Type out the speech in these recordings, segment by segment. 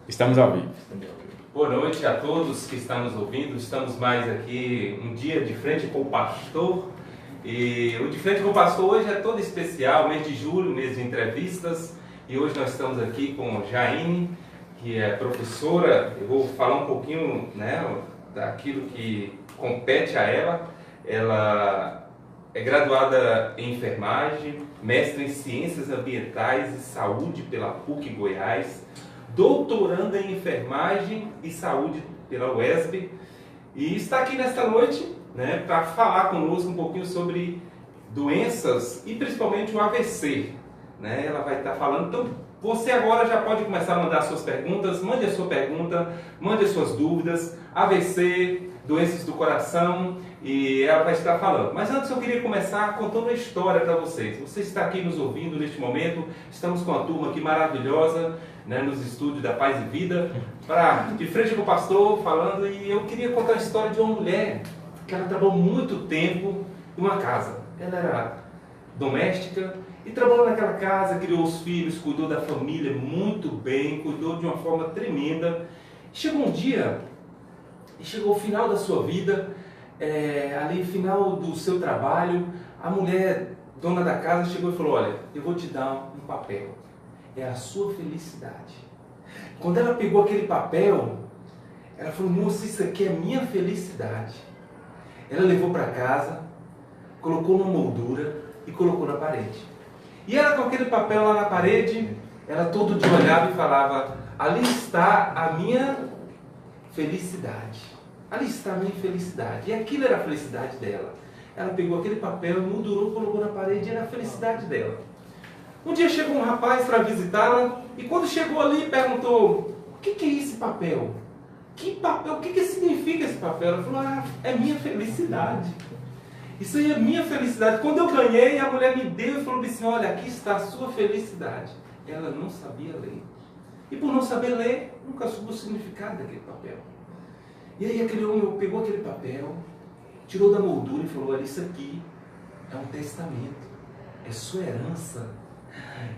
Estamos ao vivo. Boa noite a todos que estão nos ouvindo. Estamos mais aqui um dia de frente com o pastor. E o de frente com o pastor hoje é todo especial, mês de julho, mês de entrevistas. E hoje nós estamos aqui com Jaine, que é professora. Eu vou falar um pouquinho, daquilo que compete a ela. Ela é graduada em enfermagem, mestre em ciências ambientais e saúde pela PUC Goiás, doutoranda em enfermagem e saúde pela UESB, e está aqui nesta noite, para falar conosco um pouquinho sobre doenças e principalmente o AVC. Ela vai estar falando. Então você agora já pode começar a mandar suas perguntas. Mande a sua pergunta, mande as suas dúvidas. AVC, doenças do coração, e ela vai estar falando. Mas antes eu queria começar contando uma história para vocês. Você está aqui nos ouvindo neste momento. Estamos com uma turma aqui maravilhosa, nos estúdios da Paz e Vida, de frente com o pastor falando. E eu queria contar a história de uma mulher que ela trabalhou muito tempo em uma casa. Ela era doméstica e trabalhou naquela casa, criou os filhos, cuidou da família muito bem, cuidou de uma forma tremenda. Chegou um dia, chegou o final da sua vida, ali final do seu trabalho, a mulher, dona da casa, chegou e falou: olha, eu vou te dar um papel, é a sua felicidade. Quando ela pegou aquele papel, ela falou: moça, isso aqui é minha felicidade. Ela levou para casa, colocou numa moldura e colocou na parede. E ela, com aquele papel lá na parede, ela todo dia olhava e falava: ali está a minha felicidade. Ali está a minha felicidade. E aquilo era a felicidade dela. Ela pegou aquele papel, moldurou, colocou na parede, e era a felicidade dela. Um dia chegou um rapaz para visitá-la, e quando chegou ali, perguntou: o que é esse papel? Que papel? O que significa esse papel? Ela falou: é minha felicidade. Isso aí é minha felicidade. Quando eu ganhei, a mulher me deu e falou assim: olha, aqui está a sua felicidade. Ela não sabia ler. E por não saber ler, nunca soube o significado daquele papel. E aí aquele homem pegou aquele papel, tirou da moldura e falou: olha, isso aqui é um testamento, é sua herança.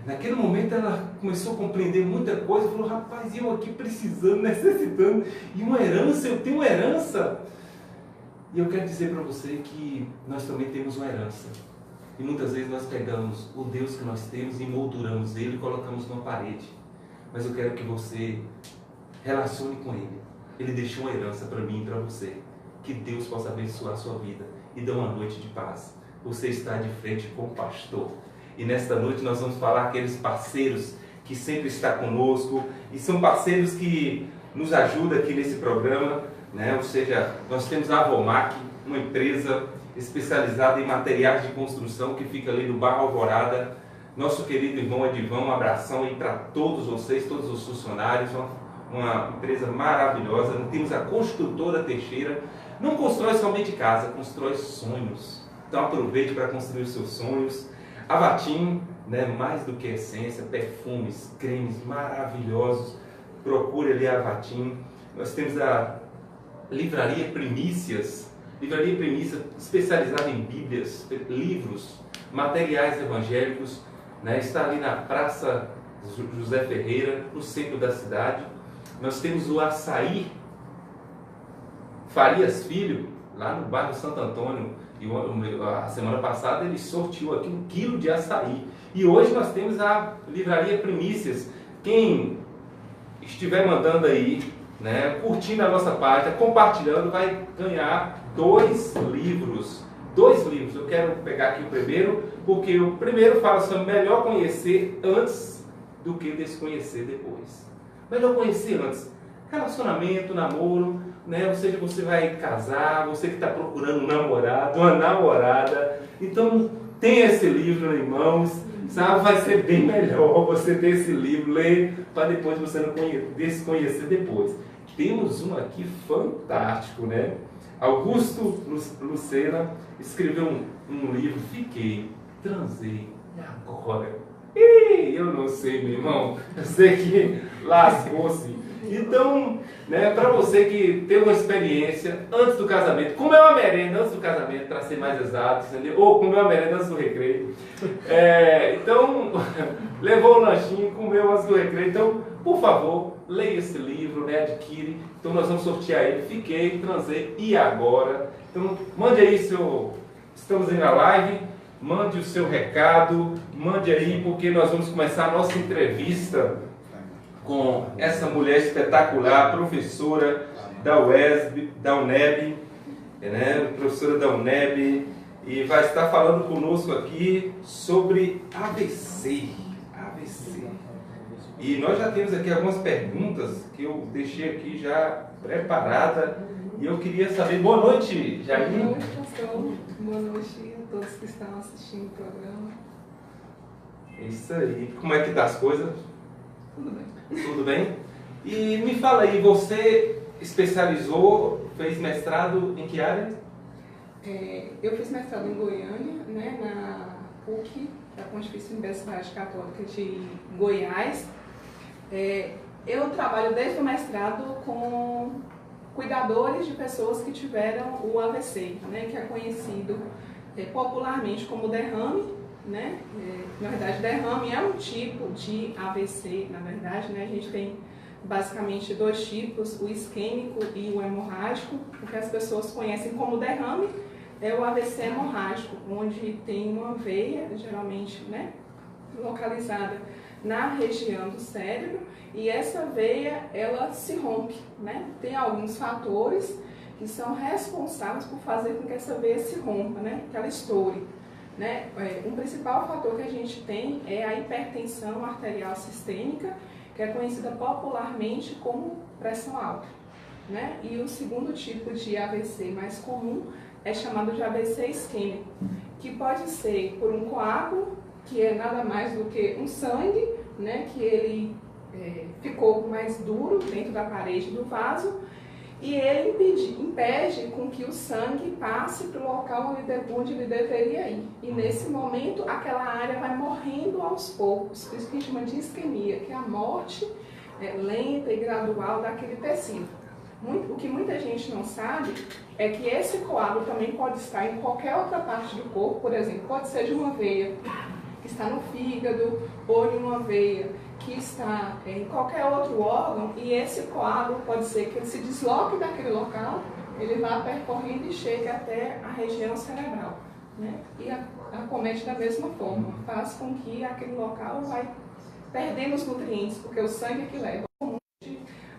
Naquele momento ela começou a compreender muita coisa, falou: rapaz, eu aqui precisando, necessitando, e uma herança, eu tenho uma herança. E eu quero dizer para você que nós também temos uma herança. E muitas vezes nós pegamos o Deus que nós temos e molduramos ele e colocamos numa parede. Mas eu quero que você relacione com ele. Ele deixou uma herança para mim e para você. Que Deus possa abençoar a sua vida e dar uma noite de paz. Você está de frente com o pastor. E nesta noite nós vamos falar aqueles parceiros que sempre estão conosco. E são parceiros que nos ajudam aqui nesse programa. Ou seja, nós temos a Avomac, uma empresa especializada em materiais de construção que fica ali no bairro Alvorada. Nosso querido irmão Edivão, um abração aí para todos vocês, todos os funcionários. Uma empresa maravilhosa. Temos a Construtora Teixeira. Não constrói somente casa, constrói sonhos. Então aproveite para construir os seus sonhos. A Vatim, mais do que essência, perfumes, cremes maravilhosos. Procure ali a Vatim. Nós temos a Livraria Primícias especializada em Bíblias, livros, materiais evangélicos. Está ali na Praça José Ferreira, no centro da cidade. Nós temos o Açaí Farias Filho, lá no bairro Santo Antônio. E a semana passada ele sorteou aqui 1 quilo de açaí. E hoje nós temos a Livraria Primícias. Quem estiver mandando aí, curtindo a nossa página, compartilhando, vai ganhar 2 livros. 2 livros. Eu quero pegar aqui o primeiro, porque o primeiro fala sobre melhor conhecer antes do que desconhecer depois. Melhor conhecer antes. Relacionamento, namoro, ou seja, você vai casar, você que está procurando um namorado, uma namorada. Então, tem esse livro em mãos, sabe? Vai ser bem melhor você ter esse livro, ler, para depois você não desconhecer depois. Temos um aqui fantástico, Augusto Lucena escreveu um livro, Fiquei, Transei, e agora? Eu não sei, meu irmão, eu sei que lascou-se. Então, para você que teve uma experiência antes do casamento, comeu uma merenda antes do casamento, para ser mais exato, entendeu? Ou comeu uma merenda antes do recreio. Então, levou o lanchinho, comeu antes do recreio. Então, por favor, leia esse livro, né, adquire. Então nós vamos sortear ele. Fiquei, transei, e agora? Então mande aí estamos aí na live, mande o seu recado, mande aí, porque nós vamos começar a nossa entrevista com essa mulher espetacular, professora da UNEB, né, professora da UNEB, e vai estar falando conosco aqui sobre AVC. E nós já temos aqui algumas perguntas que eu deixei aqui já preparada, e eu queria saber. Boa noite, Jair. Boa noite, pastor. Boa noite a todos que estão assistindo o programa. É isso aí. Como é que tá as coisas? Tudo bem. Tudo bem? E me fala aí, você especializou, fez mestrado em que área? Eu fiz mestrado em Goiânia, né, na PUC, da Pontifícia Universidade Católica de Goiás. Eu trabalho desde o mestrado com cuidadores de pessoas que tiveram o AVC, né, que é conhecido popularmente como derrame, né? Na verdade, derrame é um tipo de AVC, na verdade, né? A gente tem basicamente dois tipos, o isquêmico e o hemorrágico. O que as pessoas conhecem como derrame é o AVC hemorrágico, onde tem uma veia, geralmente, né, localizada na região do cérebro, e essa veia, ela se rompe, né? Tem alguns fatores que são responsáveis por fazer com que essa veia se rompa, né? Que ela estoure, né? Um principal fator que a gente tem é a hipertensão arterial sistêmica, que é conhecida popularmente como pressão alta, né? E o segundo tipo de AVC mais comum é chamado de AVC isquêmico, que pode ser por um coágulo, que é nada mais do que um sangue, né, que ele ficou mais duro dentro da parede do vaso, e ele impede com que o sangue passe para o local onde ele deveria ir. E nesse momento, aquela área vai morrendo aos poucos, por isso que a gente chama de isquemia, que é a morte lenta e gradual daquele tecido. O que muita gente não sabe é que esse coágulo também pode estar em qualquer outra parte do corpo, por exemplo, pode ser de uma veia que está no fígado, ou de uma veia que está em qualquer outro órgão, e esse coágulo pode ser que ele se desloque daquele local, ele vá percorrendo e chegue até a região cerebral, né? E acomete da mesma forma, faz com que aquele local vai perdendo os nutrientes, porque o sangue é que leva.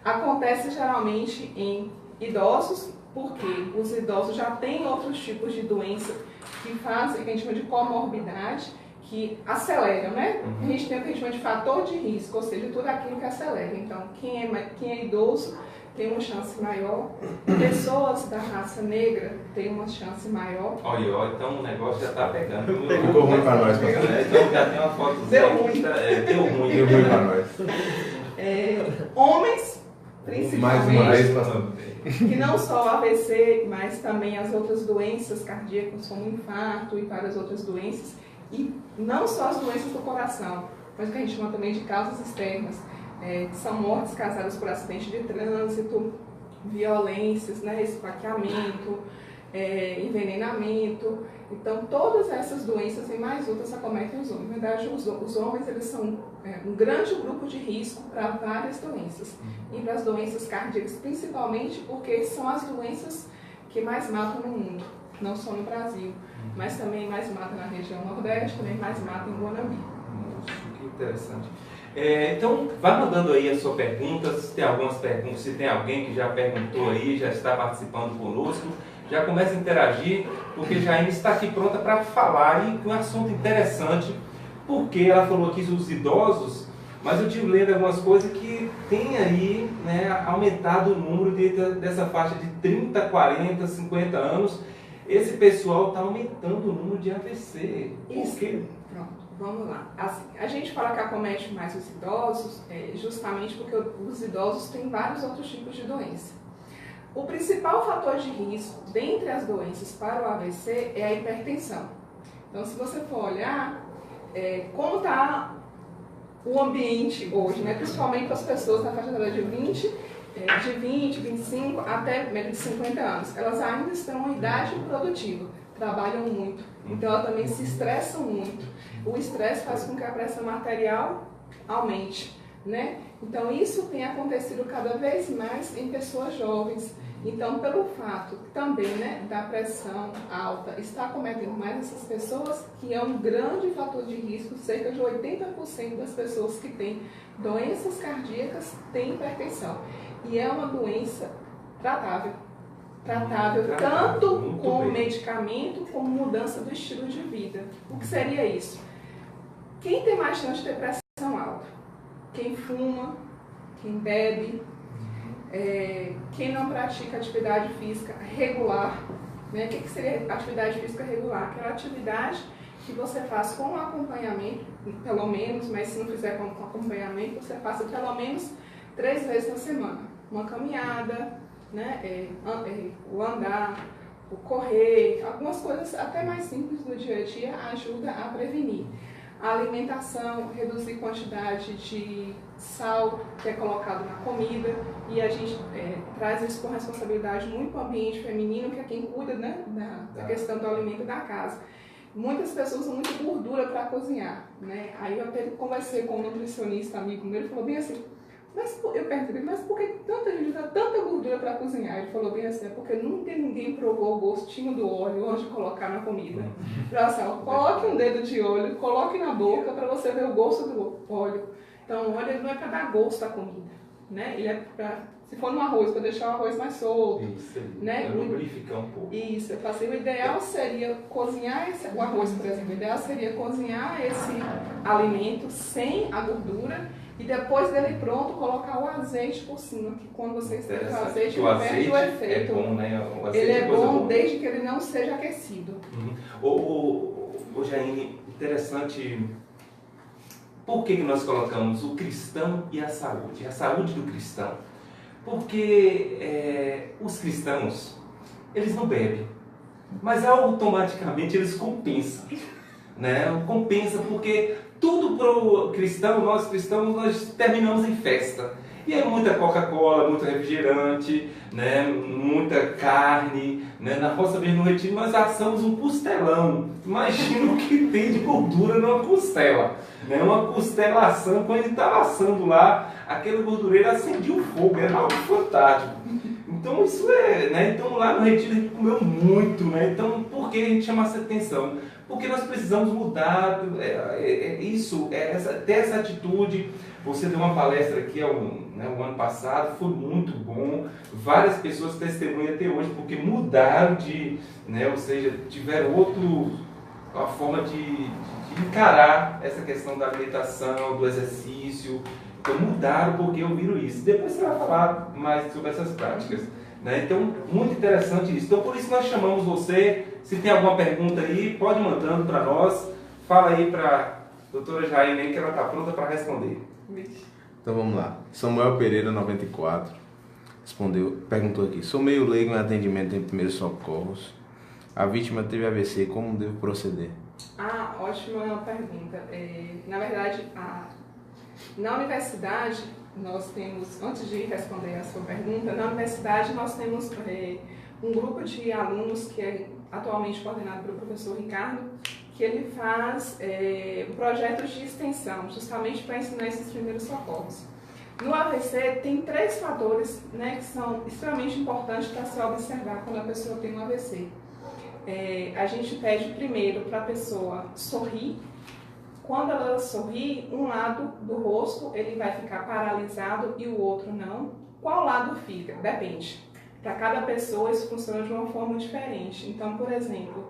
Acontece geralmente em idosos, porque os idosos já têm outros tipos de doença que fazem, que a gente chama de comorbidade, que aceleram, né? A gente tem o que a gente chama de fator de risco, ou seja, tudo aquilo que acelera. Então, quem é idoso tem uma chance maior, pessoas da raça negra têm uma chance maior. Olha, então o negócio já está pegando. Ficou ruim para nós, pastor. Então já tem uma foto. Deu ruim. Deu ruim para nós. Homens, Mais uma vez, principalmente, pastor. que não só o AVC, mas também as outras doenças cardíacas, como o infarto e várias outras doenças, e não só as doenças do coração, mas o que a gente chama também de causas externas, que são mortes causadas por acidente de trânsito, violências, né, esfaqueamento, envenenamento. Então, todas essas doenças e mais outras acometem os homens. Na verdade, os homens eles são um grande grupo de risco para várias doenças. E para as doenças cardíacas, principalmente porque são as doenças que mais matam no mundo, não só no Brasil, mas também mais matam na região Nordeste, também mais matam em Guanambi. Nossa, que interessante. Então, vá mandando aí a sua pergunta, se tem algumas perguntas, se tem alguém que já perguntou aí, já está participando conosco, já começa a interagir, porque Jaine está aqui pronta para falar e com um assunto interessante, porque ela falou aqui dos idosos, mas eu tive lendo algumas coisas que tem aí, né, aumentado o número dessa faixa de 30, 40, 50 anos. Esse pessoal está aumentando o número de AVC. Por quê? Pronto, vamos lá. Assim, a gente fala que acomete mais os idosos, justamente porque os idosos têm vários outros tipos de doença. O principal fator de risco dentre as doenças para o AVC é a hipertensão. Então, se você for olhar como está o ambiente hoje, né, principalmente para as pessoas na faixa etária de 20, 25 até média de 50 anos, elas ainda estão em idade produtiva, trabalham muito, então elas também se estressam muito. O estresse faz com que a pressão arterial aumente, né? Então, isso tem acontecido cada vez mais em pessoas jovens. Então, pelo fato também, né, da pressão alta está cometendo mais essas pessoas, que é um grande fator de risco, cerca de 80% das pessoas que têm doenças cardíacas têm hipertensão. E é uma doença tratável. Tanto com medicamento como mudança do estilo de vida. O que seria isso? Quem tem mais chance de ter pressão alta? Quem fuma, quem bebe, quem não pratica atividade física regular. Né? O que seria atividade física regular? Aquela atividade que você faz com acompanhamento, pelo menos, mas se não fizer com acompanhamento, você faça pelo menos 3 vezes na semana. Uma caminhada, né? O andar, o correr, algumas coisas até mais simples no dia a dia ajuda a prevenir. A alimentação, reduzir quantidade de sal que é colocado na comida, e a gente traz isso com responsabilidade muito para o ambiente feminino, que é quem cuida, né, da questão do alimento da casa. Muitas pessoas usam muita gordura para cozinhar, né? Aí eu até conversei com um nutricionista amigo meu, ele falou bem assim, eu perguntei, mas por que tanta gente usa tanta gordura para cozinhar? Ele falou bem assim, é porque nunca ninguém provou o gostinho do óleo antes de colocar na comida. Assim, coloque um dedo de óleo, coloque na boca para você ver o gosto do óleo. Então, o óleo não é para dar gosto à comida, né? Ele é para, se for no arroz, para deixar o arroz mais solto. Isso, né? Lubrificar um pouco. Isso, o ideal seria cozinhar o arroz, por exemplo. O ideal seria cozinhar esse alimento sem a gordura, e depois dele pronto, colocar o azeite por cima, que quando você esquenta o azeite, ele perde o efeito. É bom, né? Ele é bom desde que ele não seja aquecido. Ô Jaine, interessante, por que nós colocamos o cristão e a saúde do cristão? Porque os cristãos, eles não bebem, mas automaticamente eles compensam, né? Compensa porque tudo para o cristão, nós cristãos, nós terminamos em festa. E é muita Coca-Cola, muito refrigerante, né? Muita carne. Né? Na roça mesmo no retiro nós assamos um costelão. Imagina o que tem de gordura numa costela. Né? Uma costelação, quando ele estava assando lá, aquele gordureiro acendia o fogo, era algo fantástico. Então isso né? Então lá no retiro a gente comeu muito, né? Então por que a gente chama essa atenção? Porque nós precisamos mudar ter essa atitude. Você deu uma palestra aqui o ano passado, foi muito bom. Várias pessoas testemunham até hoje, porque mudaram ou seja, tiveram a forma de encarar essa questão da alimentação, do exercício. Então mudaram porque ouviram isso. Depois você vai falar mais sobre essas práticas. Né? Então, muito interessante isso. Então, por isso nós chamamos você. Se tem alguma pergunta aí, pode ir mandando para nós. Fala aí para a doutora Jaine, que ela está pronta para responder. Então vamos lá. Samuel Pereira, 94, perguntou aqui: sou meio leigo em atendimento em primeiros socorros. A vítima teve AVC, como devo proceder? Ótima pergunta. Na verdade, na universidade, nós temos, antes de responder a sua pergunta, na universidade nós temos um grupo de alunos que é atualmente coordenado pelo professor Ricardo, que ele faz projetos de extensão, justamente para ensinar esses primeiros socorros. No AVC tem 3 fatores, né, que são extremamente importantes para se observar quando a pessoa tem um AVC. A gente pede primeiro para a pessoa sorrir. Quando ela sorri, um lado do rosto ele vai ficar paralisado e o outro não. Qual lado fica? Depende. Para cada pessoa isso funciona de uma forma diferente. Então, por exemplo,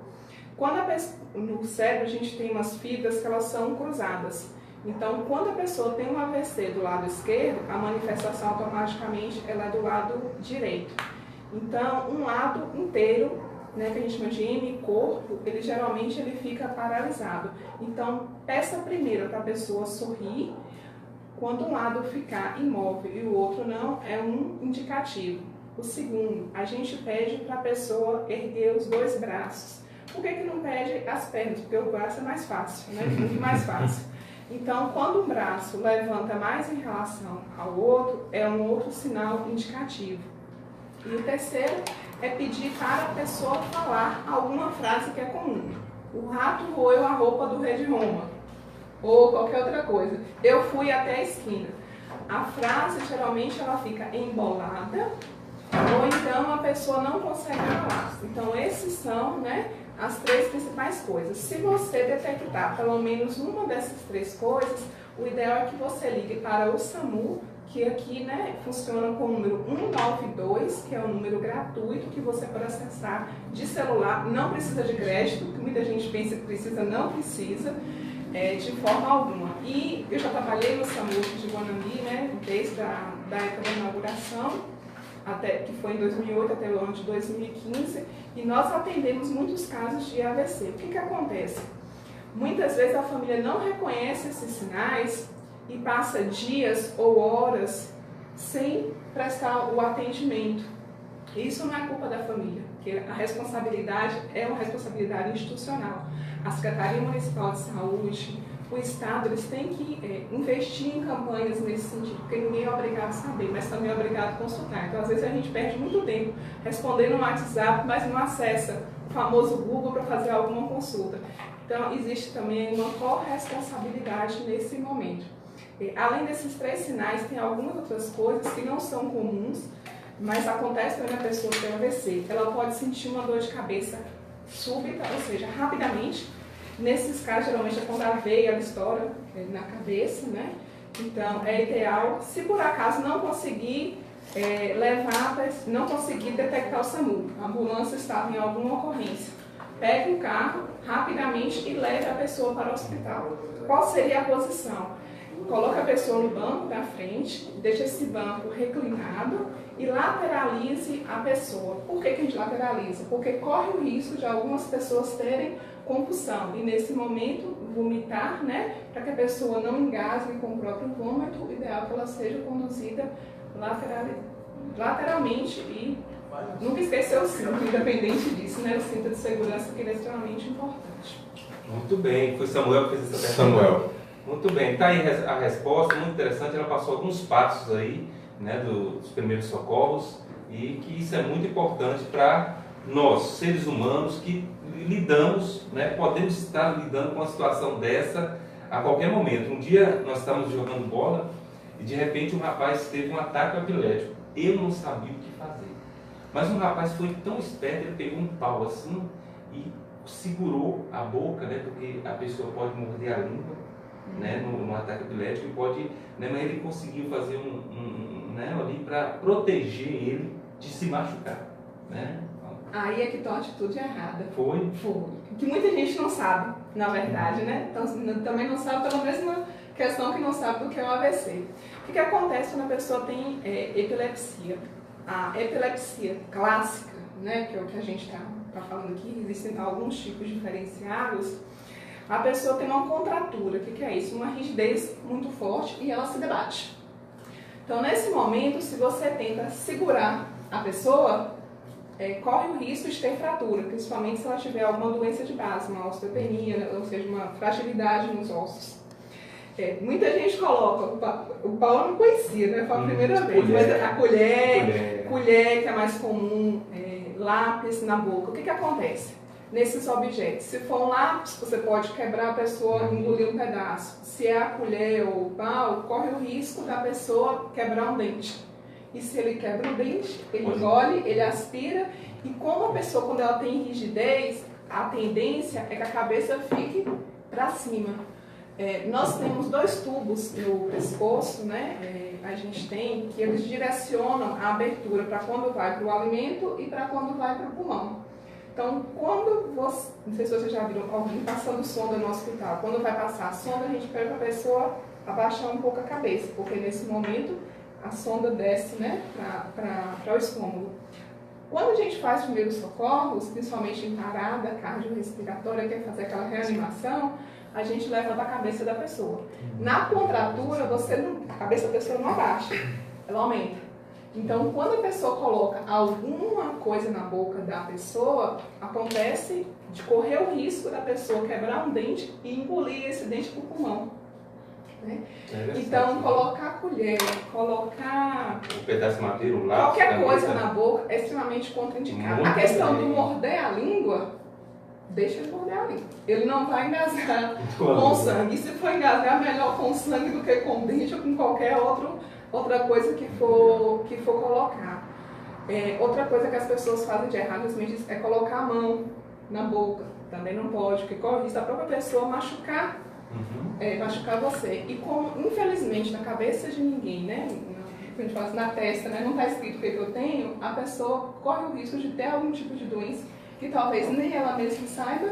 no cérebro a gente tem umas fibras que elas são cruzadas. Então, quando a pessoa tem um AVC do lado esquerdo, a manifestação automaticamente ela é do lado direito. Então, um lado inteiro, né, que a gente chama de hemicorpo, ele geralmente fica paralisado. Então, peça primeiro para a pessoa sorrir. Quando um lado ficar imóvel e o outro não, é um indicativo. O segundo, a gente pede para a pessoa erguer os 2 braços. Por que não pede as pernas? Porque o braço é mais fácil, né? Muito mais fácil. Então, quando um braço levanta mais em relação ao outro, é um outro sinal indicativo. E o terceiro é pedir para a pessoa falar alguma frase que é comum. O rato roeu a roupa do rei de Roma. Ou qualquer outra coisa. Eu fui até a esquina. A frase, geralmente, ela fica embolada, ou então a pessoa não consegue falar. Então, esses são, né, as 3 principais coisas. Se você detectar pelo menos uma dessas 3 coisas, o ideal é que você ligue para o SAMU, que aqui, né, funciona com o número 192, que é um número gratuito que você pode acessar de celular. Não precisa de crédito, que muita gente pensa que precisa, não precisa, de forma alguma. E eu já trabalhei no SAMU de Guanambi, né, desde a época da inauguração, até, que foi em 2008 até o ano de 2015, e nós atendemos muitos casos de AVC. O que acontece? Muitas vezes a família não reconhece esses sinais e passa dias ou horas sem prestar o atendimento. Isso não é culpa da família, porque a responsabilidade é uma responsabilidade institucional. A Secretaria Municipal de Saúde, o Estado, eles têm que investir em campanhas nesse sentido, porque ninguém é obrigado a saber, mas também é obrigado a consultar. Então, às vezes, a gente perde muito tempo respondendo no WhatsApp, mas não acessa o famoso Google para fazer alguma consulta. Então, existe também uma corresponsabilidade nesse momento. Além desses 3 sinais, tem algumas outras coisas que não são comuns, mas acontece também na pessoa que tem AVC. Ela pode sentir uma dor de cabeça súbita, ou seja, rapidamente. Nesses casos, geralmente é quando a veia estoura na cabeça, né? Então, é ideal, se por acaso não conseguir não conseguir detectar o SAMU, a ambulância estava em alguma ocorrência, pegue um carro rapidamente e leve a pessoa para o hospital. Qual seria a posição? Coloca a pessoa no banco da frente, deixa esse banco reclinado e lateralize a pessoa. Por que a gente lateraliza? Porque corre o risco de algumas pessoas terem compulsão e nesse momento vomitar, né? Para que a pessoa não engasgue com o próprio vômito, o ideal é que ela seja conduzida lateralmente e nunca esquecer o cinto, independente disso, né? O cinto de segurança que ele é extremamente importante. Muito bem, foi Samuel que fez essa pergunta. Samuel. Muito bem, está aí a resposta, muito interessante. Ela passou alguns passos aí, né, dos primeiros socorros, e que isso é muito importante para nós, seres humanos, que lidamos, né, podemos estar lidando com uma situação dessa a qualquer momento. Um dia nós estávamos jogando bola e de repente um rapaz teve um ataque epilético. Eu não sabia o que fazer. Mas um rapaz foi tão esperto, ele pegou um pau assim e segurou a boca, né, porque a pessoa pode morder a língua, né, no ataque epilético e pode, né, mas ele conseguiu fazer né, ali para proteger ele de se machucar, né? Aí é que está uma atitude errada. Foi? Foi. Que muita gente não sabe, na verdade, né? Então, também não sabe pela mesma questão que não sabe do que é o AVC. O que acontece quando a pessoa tem epilepsia? A epilepsia clássica, né, que é o que a gente está falando aqui, existem alguns tipos diferenciados. A pessoa tem uma contratura. O que é isso? Uma rigidez muito forte e ela se debate. Então, nesse momento, se você tenta segurar a pessoa, corre o risco de ter fratura, principalmente se ela tiver alguma doença de base, uma osteopenia, ou seja, uma fragilidade nos ossos. Muita gente coloca, o pau eu não conhecia, né? Foi a primeira vez, mas a colher que é mais comum, lápis na boca. O que acontece nesses objetos? Se for um lápis, você pode quebrar a pessoa, engolir um pedaço. Se é a colher ou o pau, corre o risco da pessoa quebrar um dente. E se ele quebra o dente, ele engole, ele aspira, e como a pessoa, quando ela tem rigidez, a tendência é que a cabeça fique para cima. Nós temos 2 tubos no pescoço, né? A gente tem, que eles direcionam a abertura para quando vai para o alimento e para quando vai para o pulmão. Então, quando você, não sei se vocês já viram alguém passando sonda no hospital, quando vai passar a sonda, a gente pede para a pessoa abaixar um pouco a cabeça, porque nesse momento a sonda desce, né, para o estômago. Quando a gente faz primeiros socorros, principalmente em parada cardiorrespiratória, quer fazer aquela reanimação, a gente levanta a cabeça da pessoa. Na contratura, a cabeça da pessoa não abaixa, ela aumenta. Então, quando a pessoa coloca alguma coisa na boca da pessoa, acontece de correr o risco da pessoa quebrar um dente e engolir esse dente para o pulmão. Né? Então, colocar a colher, colocar um pedaço de madeira, um lápis, qualquer coisa na boca é extremamente contraindicado. A questão de morder a língua, deixa ele morder ficar ali. Ele não vai engasgar com sangue. E se for engasgar, melhor com sangue do que com dente ou com qualquer outra coisa que for colocar. Outra coisa que as pessoas fazem de errado é colocar a mão na boca. Também não pode, porque corre risco da própria pessoa machucar, machucar você. E como, infelizmente, na cabeça de ninguém, né? A gente fala na testa, né? Não está escrito o que eu tenho, a pessoa corre o risco de ter algum tipo de doença que talvez nem ela mesma saiba,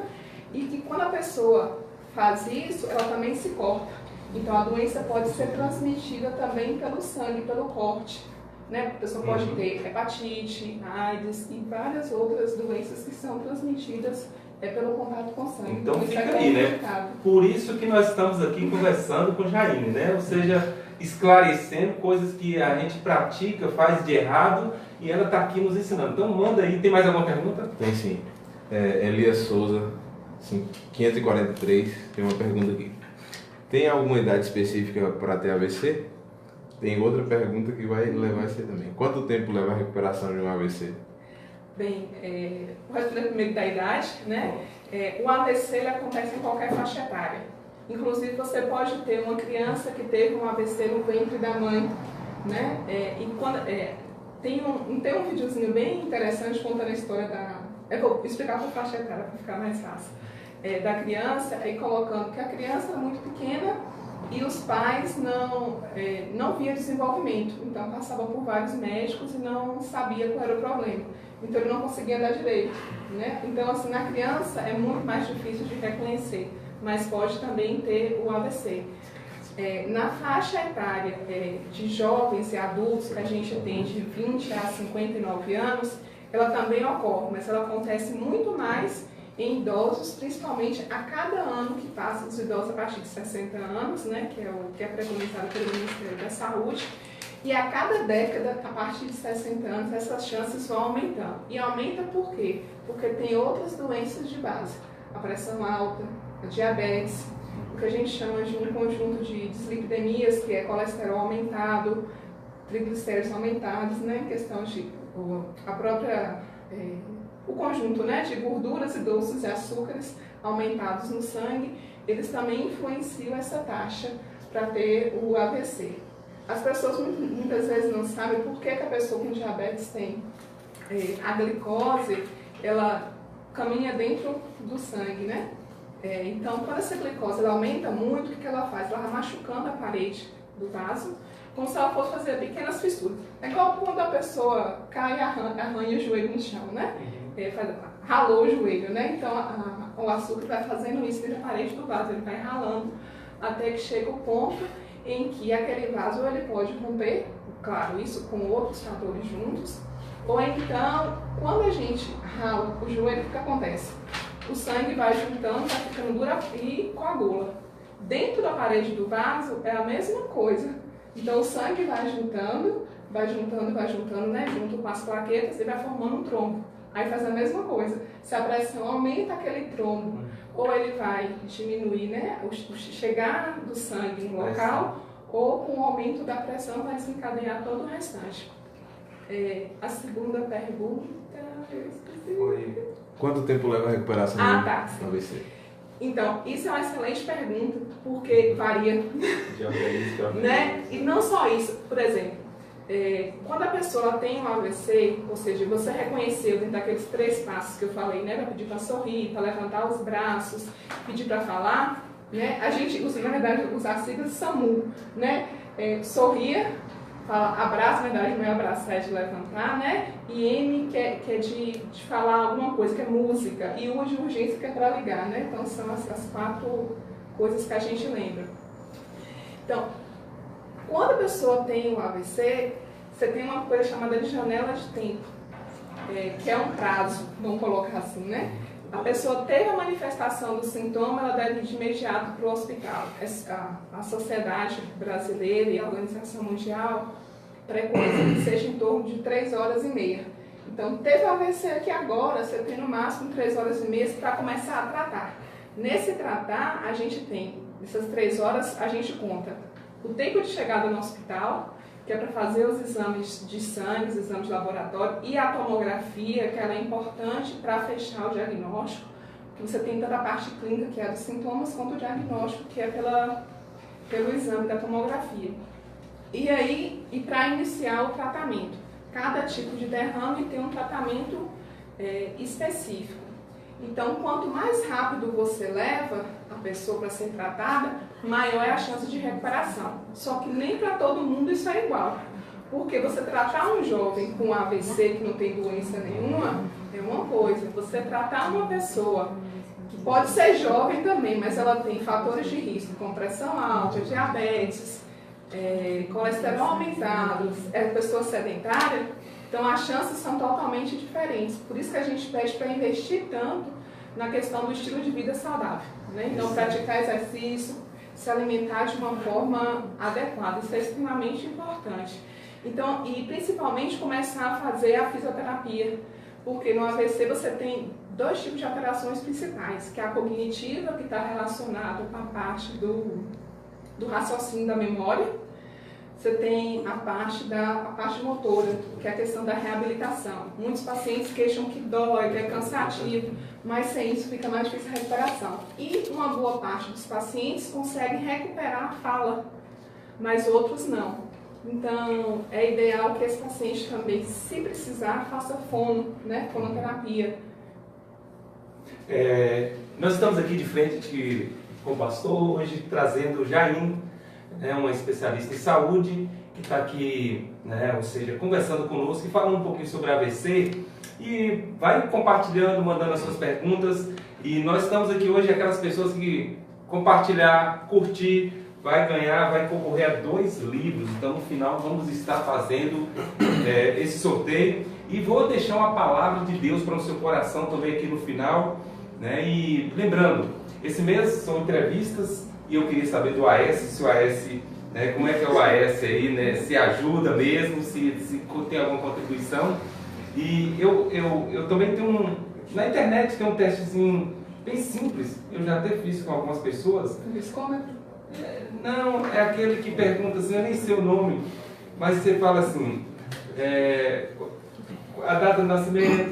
e que quando a pessoa faz isso, ela também se corta. Então a doença pode ser transmitida também pelo sangue, pelo corte. Né? A pessoa pode ter hepatite, AIDS e várias outras doenças que são transmitidas pelo contato com sangue. Então fica aí, né? Por isso que nós estamos aqui conversando com Jaine, né? Ou seja, esclarecendo coisas que a gente pratica, faz de errado, e ela está aqui nos ensinando. Então manda aí, tem mais alguma pergunta? Tem sim. Elias Souza, 543, tem uma pergunta aqui. Tem alguma idade específica para ter AVC? Tem outra pergunta que vai levar a ser também. Quanto tempo leva a recuperação de um AVC? Bem, vou responder primeiro da idade, né? O AVC ele acontece em qualquer faixa etária. Inclusive, você pode ter uma criança que teve um AVC no ventre da mãe, né? Tem um videozinho bem interessante contando a história da... Eu vou explicar por faixa etária para ficar mais fácil. Da criança, aí colocando que a criança era muito pequena e os pais não viam desenvolvimento. Então, passava por vários médicos e não sabia qual era o problema. Então, ele não conseguia andar direito, né? Então, assim, na criança é muito mais difícil de reconhecer, mas pode também ter o AVC. Na faixa etária de jovens e adultos, que a gente tem de 20 a 59 anos, ela também ocorre, mas ela acontece muito mais em idosos, principalmente a cada ano que passa, os idosos a partir de 60 anos, né, que é o que é preconizado pelo Ministério da Saúde, e a cada década, a partir de 60 anos, essas chances vão aumentando. E aumenta por quê? Porque tem outras doenças de base, a pressão alta, a diabetes, o que a gente chama de um conjunto de dislipidemias, que é colesterol aumentado, triglicéridos aumentados, né, em questão de a própria... o conjunto, né, de gorduras e doces e açúcares aumentados no sangue, eles também influenciam essa taxa para ter o AVC. As pessoas muitas vezes não sabem por que a pessoa com diabetes tem a glicose, ela caminha dentro do sangue, né? Então, quando essa glicose ela aumenta muito, o que ela faz? Ela vai machucando a parede do vaso, como se ela fosse fazer pequenas fissuras. É igual quando a pessoa cai e arranha o joelho no chão, né? Ralou o joelho, né? Então o açúcar vai fazendo isso na parede do vaso, ele vai ralando até que chega o ponto em que aquele vaso ele pode romper, claro, isso com outros fatores juntos, ou então, quando a gente rala o joelho, o que acontece? O sangue vai juntando, vai ficando dura e coagula. Dentro da parede do vaso é a mesma coisa. Então o sangue vai juntando, né? Junto com as plaquetas e vai formando um trombo. Aí faz a mesma coisa. Se a pressão aumenta aquele trombo, ou ele vai diminuir, né, o chegar do sangue no local, ou com o aumento da pressão vai desencadear todo o restante. A segunda pergunta, eu esqueci. Quanto tempo leva a recuperação do AVC? Então, isso é uma excelente pergunta, porque varia. Né? E não só isso, por exemplo, quando a pessoa tem um AVC, ou seja, você reconheceu dentro daqueles 3 passos que eu falei, né, para pedir para sorrir, para levantar os braços, pedir para falar, né, a gente usa, na verdade, usar a sigla SAMU, né, sorria, fala, abraço, na verdade não é abraçar, é de levantar, né, e M que é de falar alguma coisa, que é música, e U de urgência, que é para ligar, né, então são as 4 coisas que a gente lembra. Então, quando a pessoa tem o AVC, você tem uma coisa chamada de janela de tempo, que é um prazo, vamos colocar assim, né? A pessoa teve a manifestação do sintoma, ela deve ir de imediato para o hospital. A Sociedade Brasileira e a Organização Mundial preconizam que seja em torno de 3 horas e meia. Então, teve o AVC aqui agora, você tem no máximo 3 horas e meia para começar a tratar. Nesse tratar, a gente tem, essas 3 horas, a gente conta o tempo de chegada no hospital, que é para fazer os exames de sangue, os exames de laboratório, e a tomografia, que ela é importante para fechar o diagnóstico, que você tem tanto a parte clínica, que é a dos sintomas, quanto o diagnóstico, que é pelo exame da tomografia. E aí, para iniciar o tratamento, cada tipo de derrame tem um tratamento específico. Então, quanto mais rápido você leva a pessoa para ser tratada, maior é a chance de recuperação. Só que nem para todo mundo isso é igual. Porque você tratar um jovem com AVC que não tem doença nenhuma é uma coisa. Você tratar uma pessoa que pode ser jovem também, mas ela tem fatores de risco, como pressão alta, diabetes, colesterol aumentado, é pessoa sedentária, então as chances são totalmente diferentes. Por isso que a gente pede para investir tanto na questão do estilo de vida saudável, né? Então praticar exercício, se alimentar de uma forma adequada, isso é extremamente importante. Então, e principalmente começar a fazer a fisioterapia, porque no AVC você tem dois tipos de alterações principais, que é a cognitiva, que está relacionada com a parte do raciocínio da memória. Você tem a parte motora, que é a questão da reabilitação. Muitos pacientes queixam que dói, que é cansativo, mas sem isso fica mais difícil a recuperação. E uma boa parte dos pacientes consegue recuperar a fala, mas outros não. Então, é ideal que esse paciente também, se precisar, faça fonoterapia. Nós estamos aqui de frente com o pastor, hoje trazendo Jaim, uma especialista em saúde, que está aqui, ou seja, conversando conosco e falando um pouquinho sobre AVC, e vai compartilhando, mandando as suas perguntas, e nós estamos aqui hoje, aquelas pessoas que compartilhar, curtir, vai concorrer a 2 livros. Então no final vamos estar fazendo esse sorteio, e vou deixar uma palavra de Deus para o seu coração também aqui no final, e lembrando, esse mês são entrevistas, e eu queria saber do AS, se o AS, como é que é o AS aí, se ajuda mesmo, se tem alguma contribuição. E eu também tenho na internet tem um testezinho bem simples, eu já até fiz com algumas pessoas. Viscômetro? Não, é aquele que pergunta assim, eu nem sei o nome, mas você fala assim, a data de nascimento,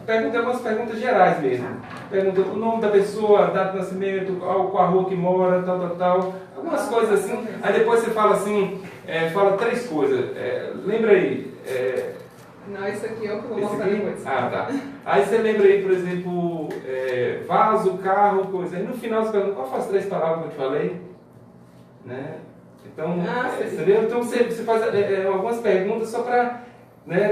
pergunta algumas perguntas gerais mesmo. Pergunta o nome da pessoa, a data de nascimento, qual a rua que mora, tal, algumas coisas assim. Aí depois você fala assim, fala 3 coisas, lembra aí. Não, isso aqui é o que eu vou mostrar depois. Ah, tá. Aí você lembra aí, por exemplo, vaso, carro, coisa. Aí no final você pergunta, qual foram as 3 palavras que eu te falei? Então, entendeu? Então você faz algumas perguntas só para,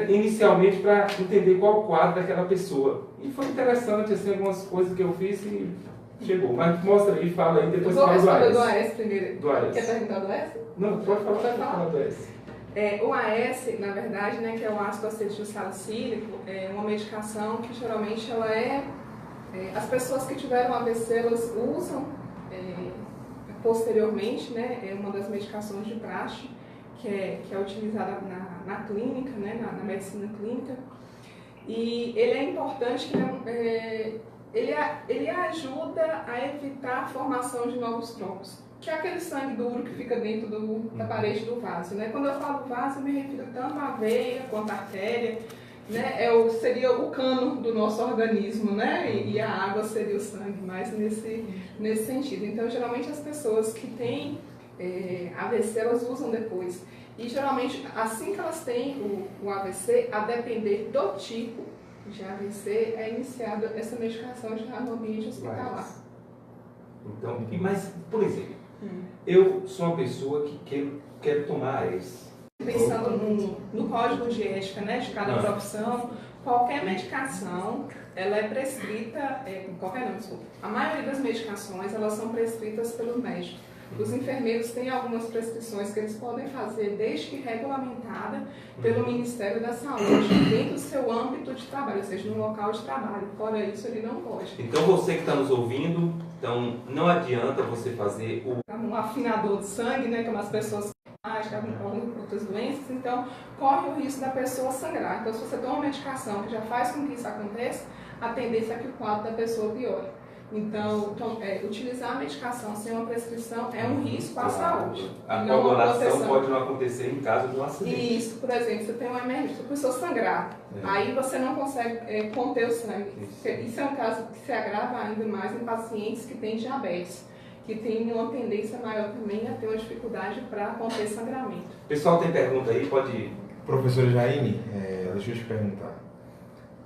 inicialmente, para entender qual o quadro daquela pessoa. E foi interessante, assim, algumas coisas que eu fiz e chegou. Mas mostra aí, fala aí, depois fala do AS. Vou responder do AS primeiro. Do AS. Quer perguntar do AS? Não, pode falar do AS. O AS, na verdade, que é o ácido acetil salicílico, é uma medicação que geralmente ela as pessoas que tiveram AVC, elas usam posteriormente, é uma das medicações de praxe que é utilizada na clínica, na medicina clínica. E ele é importante que ele ajuda a evitar a formação de novos trombos, que é aquele sangue duro que fica dentro da parede do vaso. Quando eu falo vaso, eu me refiro tanto à veia quanto à artéria. Seria o cano do nosso organismo, e a água seria o sangue, mais nesse sentido. Então, geralmente as pessoas que têm AVC, elas usam depois. E geralmente, assim que elas têm o AVC, a depender do tipo de AVC, é iniciada essa medicação já no ambiente hospitalar. Então, mas, por exemplo, eu sou uma pessoa que quero tomar AS. Pensando no código de ética, de cada profissão, qualquer medicação, ela é prescrita, a maioria das medicações, elas são prescritas pelo médico. Os enfermeiros têm algumas prescrições que eles podem fazer, desde que regulamentada pelo Ministério da Saúde, dentro do seu âmbito de trabalho, ou seja, no local de trabalho. Fora isso, ele não pode. Então, você que está nos ouvindo, não adianta você fazer um afinador de sangue, que as pessoas com outras doenças, então corre o risco da pessoa sangrar. Então, se você toma uma medicação que já faz com que isso aconteça, a tendência é que o quadro da pessoa piore. Então, utilizar a medicação sem uma prescrição é um risco à saúde. A não uma coagulação proteção. pode não acontecer em caso de um acidente. Isso, por exemplo, você tem uma emergência, a pessoa sangrar, aí você não consegue conter o sangue. Isso é um caso que se agrava ainda mais em pacientes que têm diabetes, que têm uma tendência maior também a ter uma dificuldade para conter sangramento. Pessoal, tem pergunta aí? Pode ir. Professora Jaine, deixa eu te perguntar.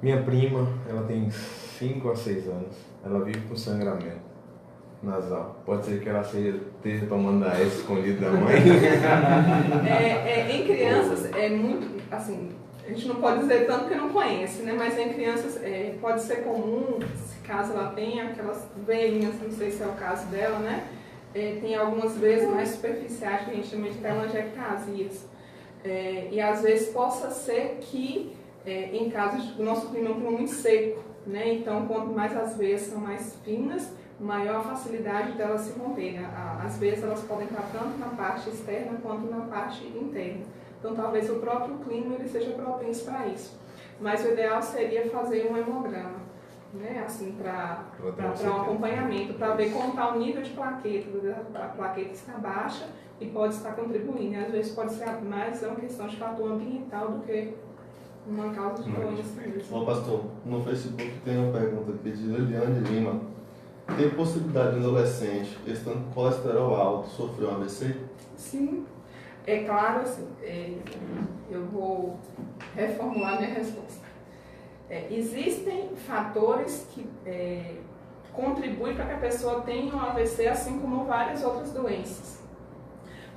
Minha prima, ela tem 5 a 6 anos, ela vive com sangramento nasal. Pode ser que ela esteja tomando a S escondido da mãe? Em crianças é muito, assim, a gente não pode dizer tanto que não conhece, né? Mas em crianças pode ser comum, caso ela tenha aquelas veinhas, não sei se é o caso dela, né? Tem algumas vezes mais superficiais que a gente chama de telangiectasias. E às vezes possa ser que, em casos do nosso clima é um clima muito seco, né? Então, quanto mais as veias são mais finas, maior a facilidade delas se romperem. As veias elas podem estar tanto na parte externa quanto na parte interna. Então, talvez o próprio clima ele seja propenso para isso. Mas o ideal seria fazer um hemograma, né? Assim, para um acompanhamento, para ver como está o nível de plaqueta. A plaqueta está baixa e pode estar contribuindo. Às vezes pode ser mais uma questão de fator ambiental do que uma causa de doença mesmo. Bom, pastor, no Facebook tem uma pergunta aqui de Liliane Lima. Tem possibilidade de um adolescente, estando com colesterol alto, sofrer um AVC? Sim, é claro, assim, eu vou reformular minha resposta. Existem fatores que contribuem para que a pessoa tenha um AVC, assim como várias outras doenças.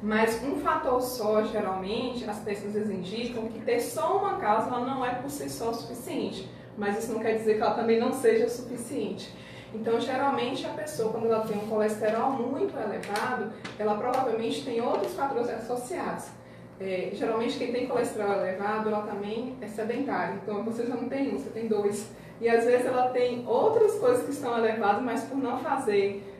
Mas um fator só, geralmente, as pesquisas indicam que ter só uma causa ela não é por si só suficiente. Mas isso não quer dizer que ela também não seja suficiente. Então, geralmente, a pessoa, quando ela tem um colesterol muito elevado, ela provavelmente tem outros fatores associados. Geralmente, quem tem colesterol elevado, ela também é sedentária. Então, você já não tem um, você tem dois. E, às vezes, ela tem outras coisas que estão elevadas, mas por não fazer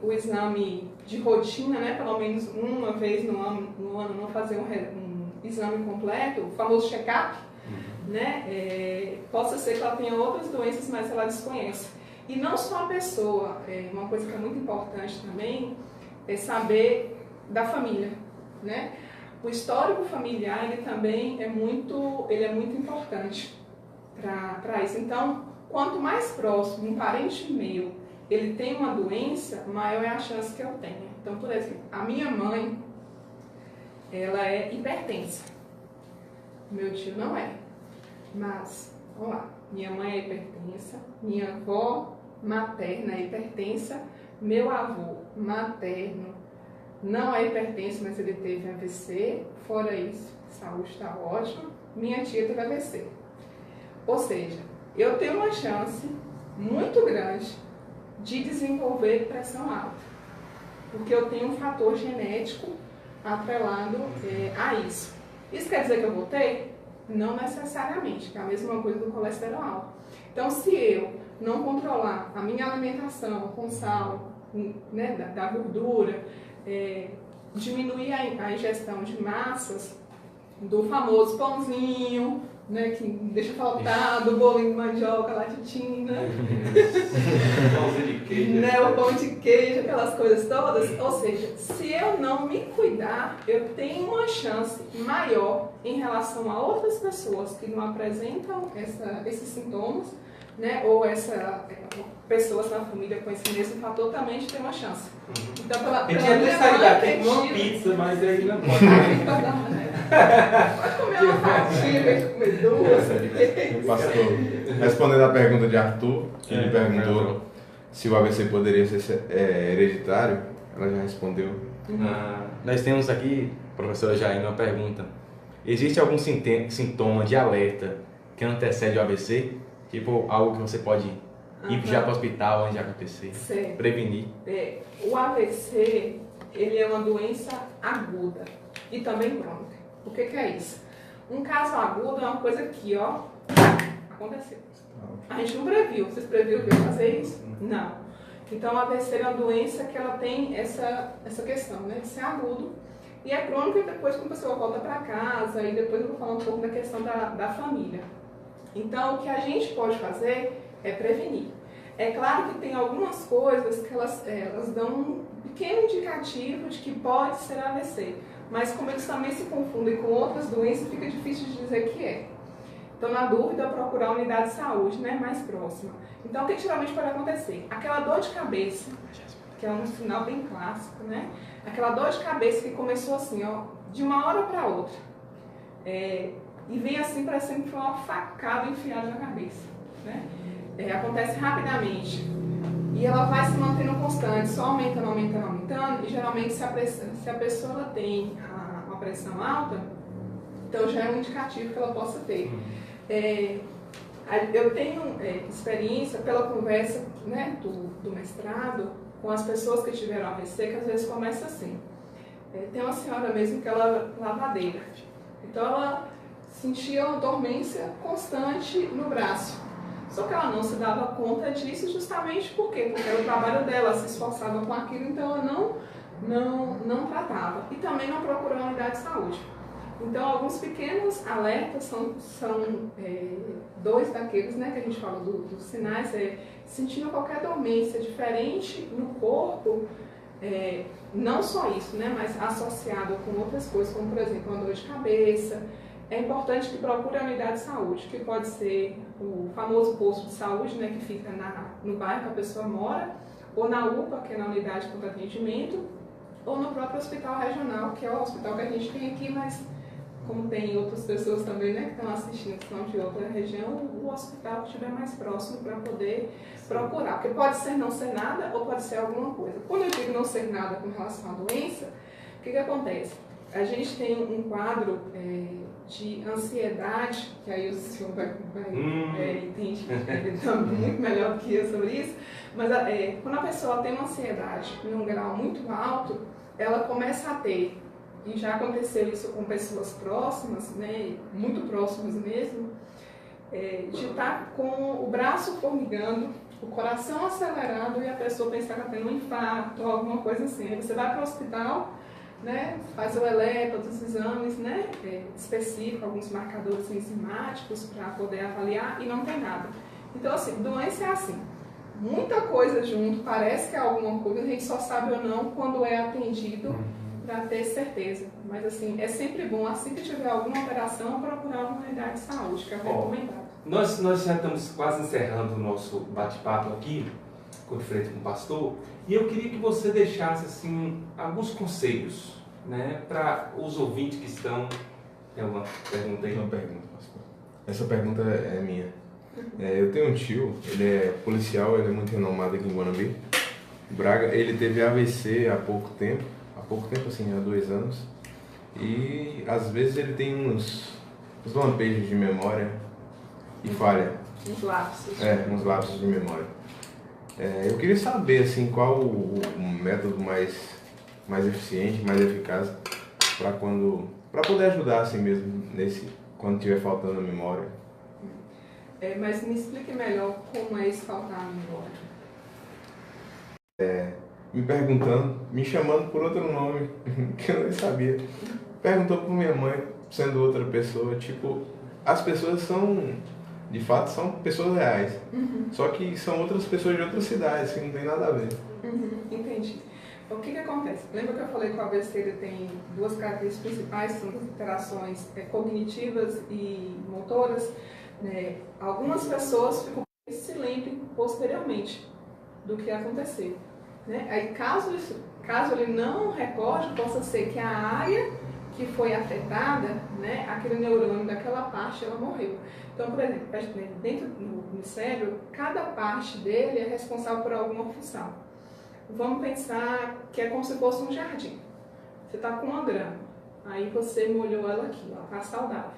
o exame de rotina, né, pelo menos uma vez no ano não fazer um exame completo, o famoso check-up, né, possa ser que ela tenha outras doenças, mas ela desconhece. E não só a pessoa, uma coisa que é muito importante também é saber da família, né? O histórico familiar ele também é muito importante para isso. Então, quanto mais próximo um parente meu ele tem uma doença, maior é a chance que eu tenha. Então, por exemplo, a minha mãe, ela é hipertensa. Meu tio não é. Mas, vamos lá, minha mãe é hipertensa, minha avó materna é hipertensa, meu avô materno não é hipertenso, mas ele teve AVC, fora isso, saúde está ótima, minha tia teve AVC. Ou seja, eu tenho uma chance muito grande de desenvolver pressão alta, porque eu tenho um fator genético atrelado a isso. Isso quer dizer que eu vou ter? Não necessariamente, que é a mesma coisa do colesterol alto. Então, se eu não controlar a minha alimentação com sal, né, da gordura, diminuir a ingestão de massas, do famoso pãozinho, né, que deixa faltar, do bolinho de mandioca, latitina, né, o pão de queijo, aquelas coisas todas. Ou seja, se eu não me cuidar, eu tenho uma chance maior em relação a outras pessoas que não apresentam esses sintomas, né, ou pessoas na família com esse mesmo fator também de ter uma chance. Então, eu tinha até saído daqui com uma pizza, mas aí não pode. Pode comer uma fatia, vai comer duas. Pastor, respondendo a pergunta de Arthur, que ele perguntou se o AVC poderia ser hereditário, ela já respondeu. Nós temos aqui, professora Jaine, uma pergunta. Existe algum sintoma de alerta que antecede o AVC? Tipo, algo que você pode ir já para o hospital antes de acontecer? Certo. Prevenir? O AVC, ele é uma doença aguda e também crônica. O que é isso? Um caso agudo é uma coisa que, ó, aconteceu. A gente não previu. Vocês previram que ia fazer isso? Não. Então, o AVC é uma doença que ela tem essa questão, né, de ser agudo. E é crônico depois quando a pessoa volta para casa, e depois eu vou falar um pouco da questão da família. Então, o que a gente pode fazer é prevenir. É claro que tem algumas coisas que elas dão um pequeno indicativo de que pode ser AVC, mas como eles também se confundem com outras doenças, fica difícil de dizer que é. Então, na dúvida, procurar a unidade de saúde, né, mais próxima. Então, o que geralmente pode acontecer? Aquela dor de cabeça, que é um sinal bem clássico, né? Aquela dor de cabeça que começou assim, ó, de uma hora para outra. E vem assim, parecendo que foi uma facada enfiada na cabeça, né? Acontece rapidamente. E ela vai se mantendo constante, só aumentando, aumentando, aumentando. E geralmente, se a pessoa ela tem uma pressão alta, então já é um indicativo que ela possa ter. Eu tenho experiência pela conversa, né, do mestrado com as pessoas que tiveram AVC, que às vezes começa assim. Tem uma senhora mesmo que ela era lavadeira. Então ela sentia uma dormência constante no braço. Só que ela não se dava conta disso justamente por quê? Porque era o trabalho dela, ela se esforçava com aquilo, então ela não tratava. E também não procurou a unidade de saúde. Então, alguns pequenos alertas são dois daqueles, né, que a gente fala dos sinais, sentindo qualquer dormência diferente no corpo, não só isso, né, mas associado com outras coisas, como por exemplo, uma dor de cabeça. É importante que procure a unidade de saúde, que pode ser o famoso posto de saúde, né, que fica no bairro que a pessoa mora, ou na UPA, que é na unidade de pronto atendimento, ou no próprio hospital regional, que é o hospital que a gente tem aqui, mas como tem outras pessoas também, né, que estão assistindo, que são de outra região, o hospital que estiver mais próximo para poder procurar. Porque pode ser não ser nada ou pode ser alguma coisa. Quando eu digo não ser nada com relação à doença, o que acontece? A gente tem um quadro de ansiedade, que aí o senhor vai entender, ele está muito melhor do que eu sobre isso, mas quando a pessoa tem uma ansiedade em um grau muito alto, ela começa a ter, e já aconteceu isso com pessoas próximas, né, muito próximas mesmo, de estar com o braço formigando, o coração acelerado e a pessoa pensar que está tendo um infarto ou alguma coisa assim. Aí você vai para o hospital, né, faz o eletro, outros exames, né, específicos, alguns marcadores enzimáticos para poder avaliar e não tem nada. Então, assim, doença é assim, muita coisa junto, parece que é alguma coisa, a gente só sabe ou não quando é atendido para ter certeza. Mas, assim, é sempre bom, assim que tiver alguma operação, procurar uma unidade de saúde, que é recomendado. Nós já estamos quase encerrando o nosso bate-papo aqui, de frente com o pastor, e eu queria que você deixasse assim, alguns conselhos, né, para os ouvintes que estão... Tem alguma pergunta aí? Uma pergunta, pastor. Essa pergunta é minha. Eu tenho um tio, ele é policial, ele é muito renomado aqui em Guanambi, Braga. Ele teve AVC há pouco tempo assim, há 2 anos, e às vezes ele tem uns lampejos de memória e falha. Uns lapsos. Uns lapsos de memória. Eu queria saber assim, qual o método mais eficiente, mais eficaz para poder ajudar assim mesmo quando estiver faltando a memória. Mas me explique melhor como é isso faltar a memória. Me chamando por outro nome que eu nem sabia. Perguntou por minha mãe, sendo outra pessoa, tipo, as pessoas de fato são pessoas reais. Só que são outras pessoas de outras cidades, que não tem nada a ver. Entendi. O que acontece? Lembra que eu falei que o AVC ele tem 2 características principais, são as alterações cognitivas e motoras. Algumas pessoas ficam se lembrem posteriormente do que aconteceu. Aí, caso ele não recorde, possa ser que a área que foi afetada, né, aquele neurônio daquela parte, ela morreu. Então, por exemplo, dentro do cérebro, cada parte dele é responsável por alguma função. Vamos pensar que é como se fosse um jardim. Você está com uma grama, aí você molhou ela aqui, ela está saudável.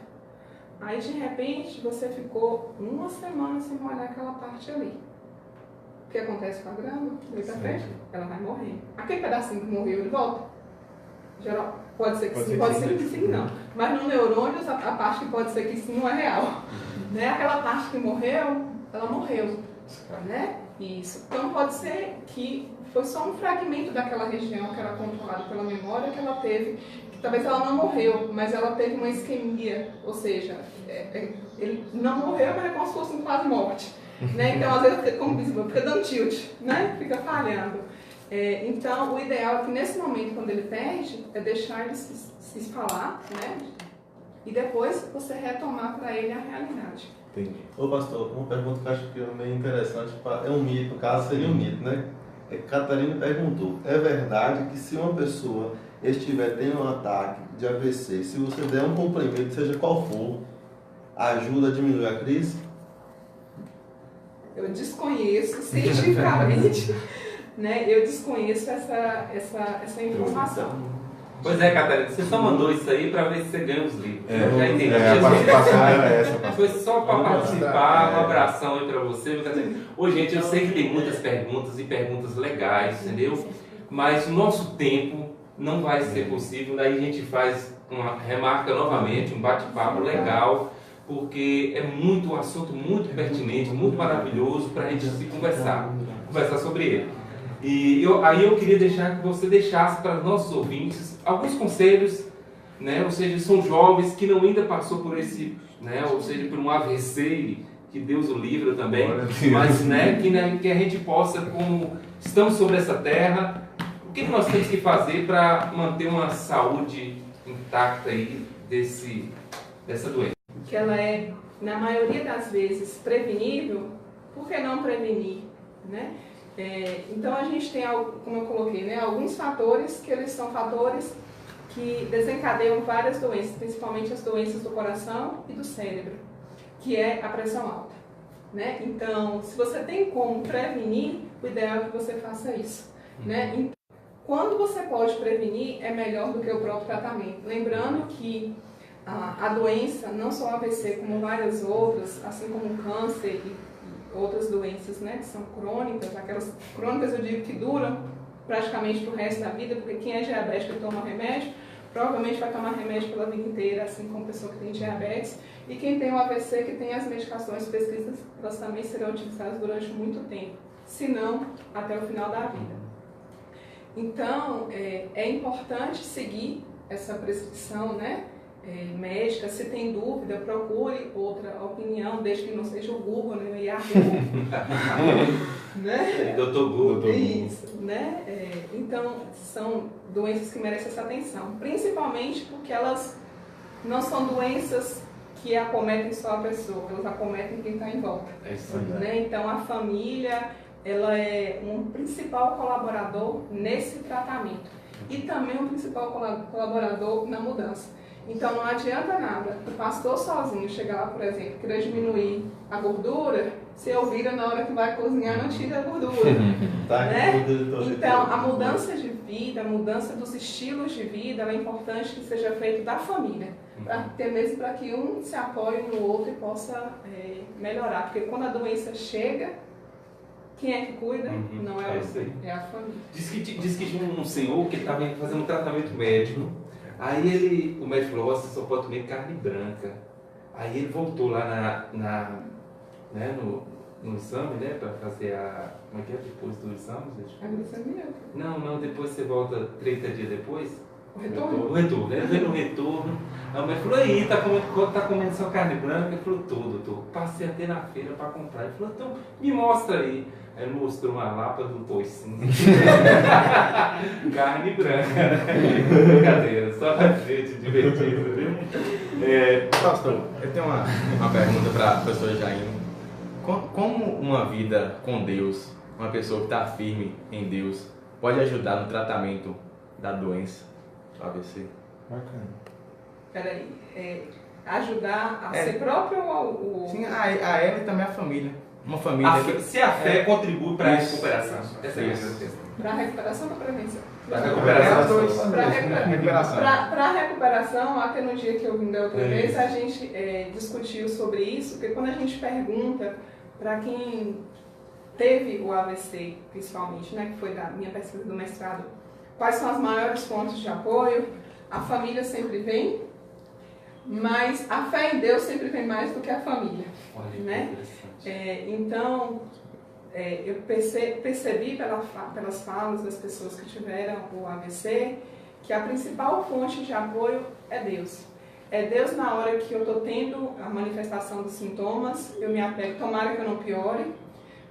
Aí, de repente, você ficou 1 semana sem molhar aquela parte ali. O que acontece com a grama? Daí pra frente, ela vai morrer. Aquele pedacinho que morreu, ele volta? Geral, pode ser que sim, pode ser que sim, não. Mas no neurônio, a parte que pode ser que sim não é real. Aquela parte que morreu, ela morreu. Né? Isso. Então pode ser que foi só um fragmento daquela região que era controlada pela memória que ela teve, que talvez ela não morreu, mas ela teve uma isquemia, ou seja, ele não morreu, mas é como se fosse um quase morte. né? Então, às vezes, fica dando tilt, né? Fica falhando. Então, o ideal é que nesse momento, quando ele perde, é deixar ele se falar, né? E depois você retomar para ele a realidade. Entendi. Ô pastor, uma pergunta que eu acho que é meio interessante, é um mito, no caso seria um mito, né? Catarina perguntou, é verdade que se uma pessoa estiver tendo um ataque de AVC, se você der um comprimido, seja qual for, ajuda a diminuir a crise? Eu desconheço cientificamente, né? Eu desconheço essa informação. Pois é, Catarina, você só mandou isso aí para ver se você ganha os livros. Eu já entendi. A participação era essa. Foi só para participar, um abração aí para você, meu Catarina. Ô, gente, eu sei que tem muitas perguntas e perguntas legais, entendeu? Mas o nosso tempo não vai ser possível, daí a gente faz remarca novamente, um bate-papo legal, porque é um assunto muito pertinente, muito maravilhoso para a gente se conversar sobre ele. E aí eu queria deixar que você deixasse para os nossos ouvintes alguns conselhos, né? Ou seja, são jovens que não ainda passou por esse, né? Ou seja, por um AVC, que Deus o livra também, mas né, que a gente possa, como estamos sobre essa terra, o que nós temos que fazer para manter uma saúde intacta aí dessa doença? Que ela é, na maioria das vezes, prevenível, por que não prevenir, né? Então a gente tem, como eu coloquei, né, alguns fatores que eles são fatores que desencadeiam várias doenças, principalmente as doenças do coração e do cérebro, que é a pressão alta, né? Então, se você tem como prevenir, o ideal é que você faça isso, né? Então, quando você pode prevenir, é melhor do que o próprio tratamento. Lembrando que a doença, não só o AVC, como várias outras, assim como o câncer e outras doenças, né, que são crônicas, aquelas crônicas eu digo que duram praticamente pro resto da vida, porque quem é diabético e toma remédio, provavelmente vai tomar remédio pela vida inteira, assim como a pessoa que tem diabetes, e quem tem o AVC, que tem as medicações prescritas, elas também serão utilizadas durante muito tempo, se não até o final da vida. Então, é importante seguir essa prescrição, né, médica. Se tem dúvida, procure outra opinião, desde que não seja o Google, né, o Yahoo, né? Doutor Google. Isso, né? Então, são doenças que merecem essa atenção, principalmente porque elas não são doenças que acometem só a pessoa, elas acometem quem está em volta. É isso aí. Né? Então, a família, ela é um principal colaborador nesse tratamento e também um principal colaborador na mudança. Então, não adianta nada o pastor sozinho chegar lá, por exemplo, querer diminuir a gordura, se eu vira na hora que vai cozinhar, não tira a gordura. Né? Então, a mudança de vida, a mudança dos estilos de vida, é importante que seja feito da família, até mesmo para que um se apoie no outro e possa melhorar. Porque quando a doença chega, quem é que cuida? Não é a família. Diz que tinha um senhor que estava fazendo um tratamento médico. Aí o médico falou, você só pode comer carne branca. Aí ele voltou lá né, no exame, né, para fazer como é que é depois do exame, gente? A glicemia. Não, depois você volta 30 dias depois. O retorno? O retorno, né? Vendo o retorno. Aí o médico falou, aí, tá comendo só carne branca? Ele falou, tô. Passei até na feira para comprar. Ele falou, então, me mostra aí. Aí ele mostrou uma lapa do toicinho. Carne branca. Brincadeira, só pra gente divertido, viu? Pastor, eu tenho uma pergunta para a professora Jaine. Como uma vida com Deus, uma pessoa que está firme em Deus, pode ajudar no tratamento da doença do AVC? Bacana. Peraí, ajudar a si próprio ou Sim, a ela e também a família. Uma família. Se a fé contribui para a recuperação. Essa é a minha questão. para a recuperação ou para a prevenção? Para a recuperação. Para a recuperação, até no dia que eu vim da outra vez, a gente discutiu sobre isso, porque quando a gente pergunta para quem teve o AVC, principalmente, né, que foi da minha pesquisa do mestrado, quais são as maiores fontes de apoio, a família sempre vem, mas a fé em Deus sempre vem mais do que a família. Olha, né? Então, eu percebi pelas falas das pessoas que tiveram o AVC que a principal fonte de apoio é Deus. É Deus na hora que eu estou tendo a manifestação dos sintomas, eu me apego, tomara que eu não piore.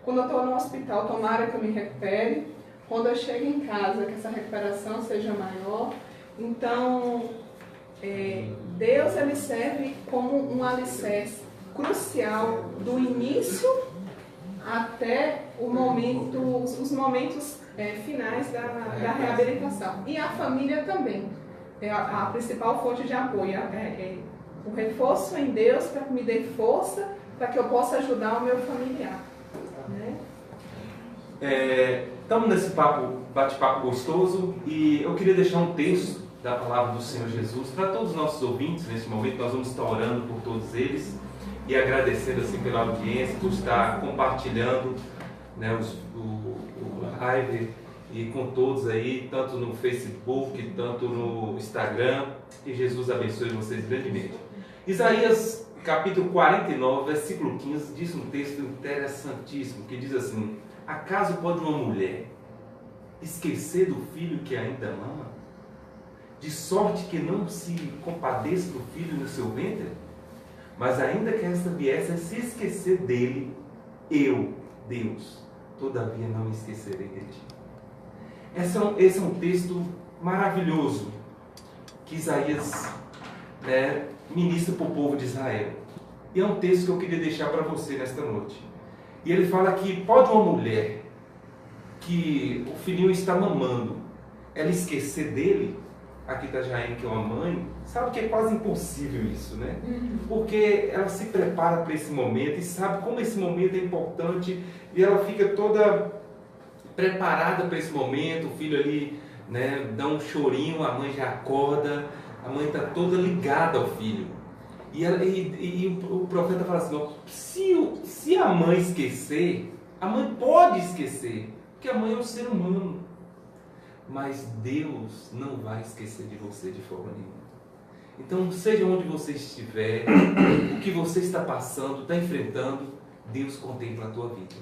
Quando eu estou no hospital, tomara que eu me recupere. Quando eu chego em casa, que essa recuperação seja maior. Então, Deus ele serve como um alicerce crucial do início até os momentos finais da reabilitação. E a família também. É a principal fonte de apoio. O reforço em Deus para que me dê força para que eu possa ajudar o meu familiar. Né? Estamos nesse bate-papo gostoso e eu queria deixar um texto da palavra do Senhor Jesus para todos os nossos ouvintes. Nesse momento nós vamos estar orando por todos eles e agradecendo assim pela audiência, por estar compartilhando, né, o live e com todos aí, tanto no Facebook, tanto no Instagram. Que Jesus abençoe vocês grandemente. Isaías capítulo 49, versículo 15, diz um texto interessantíssimo, que diz assim: acaso pode uma mulher esquecer do filho que ainda mama? De sorte que não se compadeça do filho no seu ventre? Mas ainda que esta viesse a se esquecer dele, eu, Deus, todavia não me esquecerei de ti. Esse é um texto maravilhoso que Isaías ministra para o povo de Israel. E é um texto que eu queria deixar para você nesta noite. E ele fala que pode uma mulher que o filhinho está mamando, ela esquecer dele? Aqui está Jaine, que é uma mãe, sabe que é quase impossível isso, né? Porque ela se prepara para esse momento e sabe como esse momento é importante e ela fica toda preparada para esse momento. O filho ali, né, dá um chorinho, a mãe já acorda, a mãe está toda ligada ao filho. E o profeta fala assim: ó, se a mãe esquecer, a mãe pode esquecer, porque a mãe é um ser humano. Mas Deus não vai esquecer de você de forma nenhuma. Então, seja onde você estiver, o que você está passando, está enfrentando, Deus contempla a tua vida.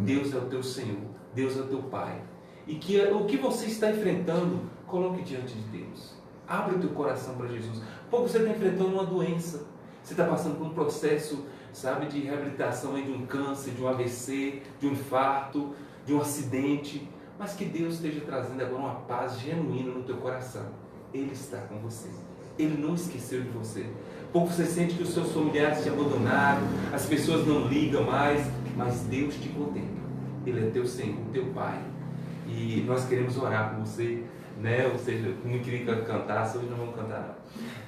Deus é o teu Senhor, Deus é o teu Pai. E que o que você está enfrentando, coloque diante de Deus. Abre o teu coração para Jesus. Pouco você está enfrentando uma doença, você está passando por um processo, sabe, de reabilitação aí de um câncer, de um AVC, de um infarto, de um acidente. Mas que Deus esteja trazendo agora uma paz genuína no teu coração. Ele está com você. Ele não esqueceu de você. Pouco você sente que os seus familiares te abandonaram, as pessoas não ligam mais, mas Deus te contempla. Ele é teu Senhor, teu Pai. E nós queremos orar por você, né? Ou seja, não queria cantar, hoje não vamos cantar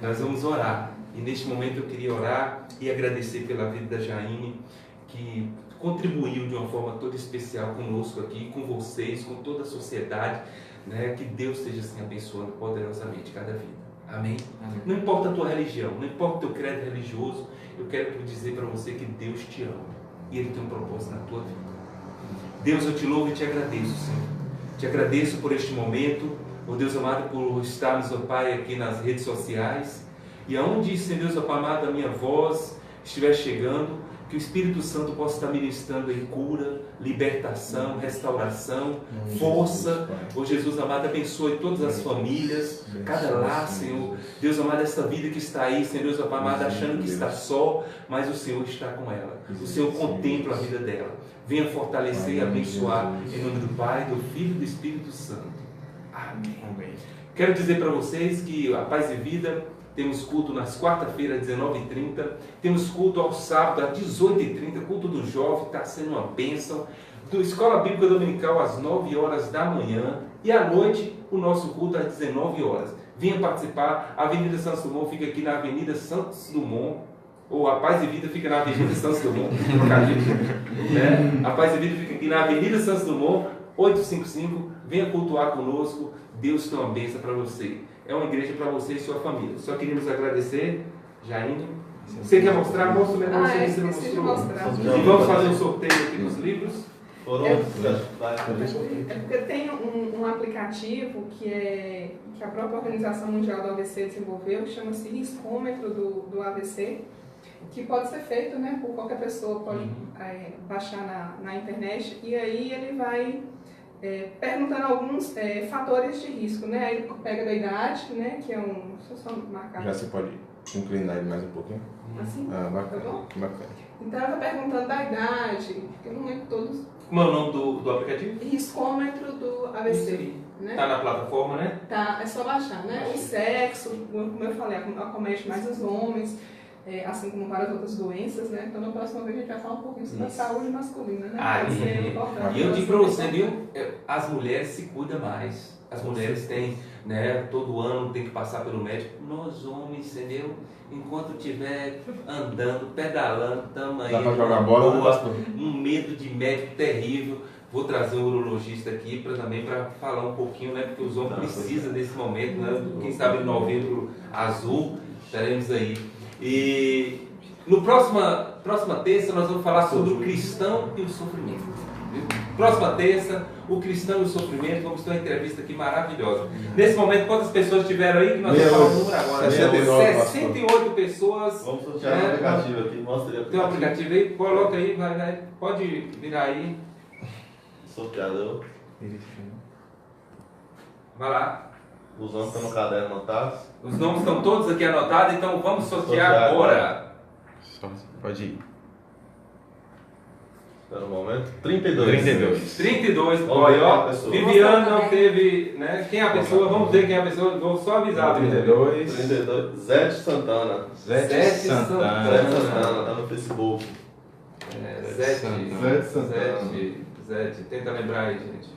não. Nós vamos orar. E neste momento eu queria orar e agradecer pela vida da Jaine, que contribuiu de uma forma toda especial conosco aqui, com vocês, com toda a sociedade, né? Que Deus esteja assim abençoando poderosamente cada vida. Amém? Amém? Não importa a tua religião, não importa o teu credo religioso, eu quero dizer para você que Deus te ama e Ele tem um propósito na tua vida. Deus, eu te louvo e te agradeço, Senhor. Te agradeço por este momento, oh Deus amado, por estarmos, ó Pai, aqui nas redes sociais, e aonde, Senhor Deus, ó Pai amado, a minha voz estiver chegando, que o Espírito Santo possa estar ministrando em cura, libertação, restauração, força. Oh Jesus amado, abençoe todas as famílias, cada lar, Senhor. Deus amado, esta vida que está aí, Senhor Deus amado, achando que está só, mas o Senhor está com ela. O Senhor contempla a vida dela. Venha fortalecer e abençoar em nome do Pai, do Filho e do Espírito Santo. Amém. Quero dizer para vocês que a Paz e Vida, temos culto nas quarta-feiras, às 19h30. Temos culto ao sábado, às 18h30. Culto do jovem, está sendo uma bênção. Escola Bíblica Dominical, às 9 horas da manhã. E à noite, o nosso culto às 19 horas. Venha participar. A Avenida Santos Dumont fica aqui na Avenida Santos Dumont. Ou a Paz e Vida fica na Avenida Santos Dumont. Né? A Paz e Vida fica aqui na Avenida Santos Dumont, 855. Venha cultuar conosco. Deus tem uma bênção para você. É uma igreja para você e sua família. Só queríamos agradecer, Jaine. Você quer mostrar? Mostra o menor se você não mostrou. E vamos fazer um sorteio aqui dos livros. É porque tem um aplicativo que a própria Organização Mundial do AVC desenvolveu, chama-se Riscômetro do AVC, que pode ser feito, né, por qualquer pessoa, pode baixar na internet, e aí ele vai perguntando alguns fatores de risco, né? Aí ele pega da idade, né? Que é um... Deixa eu só marcar. Já se pode ir. inclinar ele mais um pouquinho. Assim? Ah, Tá bacana. bom? Bacana. Então ela está perguntando da idade, porque eu não lembro todos. Como é o nome do aplicativo? Riscômetro do ABC. Né? Tá na plataforma, né? Tá, é só baixar, né? O sexo, como eu falei, acomete mais os homens, assim como várias outras doenças, né? Então na próxima vez a gente vai falar um pouquinho sobre a saúde masculina, né? Ah, Pode ser importante. E eu digo pra você, viu? As mulheres se cuidam mais. As mulheres têm, né? Todo ano tem que passar pelo médico. Nós homens, entendeu? Enquanto estiver andando, pedalando, tamo aí. Dá pra jogar bola, né, boa, pastor? um medo de médico terrível. Vou trazer um urologista aqui também para falar um pouquinho, né? Porque os homens precisam desse momento, né? Quem sabe em novembro azul, estaremos aí. E no próxima terça nós vamos falar sobre o cristão e o sofrimento. Viu? Próxima terça, o cristão e o sofrimento. Vamos ter uma entrevista aqui maravilhosa. Nesse momento, quantas pessoas tiveram aí? Que nós vamos falar o número agora. 68 pessoas. Vamos sortear o aplicativo aqui, mostra aí. Tem um aplicativo aí? Coloca aí, vai. Pode virar aí. Sorteador. Vai lá. Os nomes estão no caderno anotados. Os nomes estão todos aqui anotados, então vamos sortear agora. Pode ir. Espera um momento. 32. 32. Vamos Olha, ver ó. quem é a pessoa. Viviane não teve, né? Quem é a pessoa? Vamos ver quem é a pessoa. Vou só avisar. 32. 32. Zete Santana. Zete Santana. Zete Santana, tá no Facebook. Zete. Tenta lembrar aí, gente.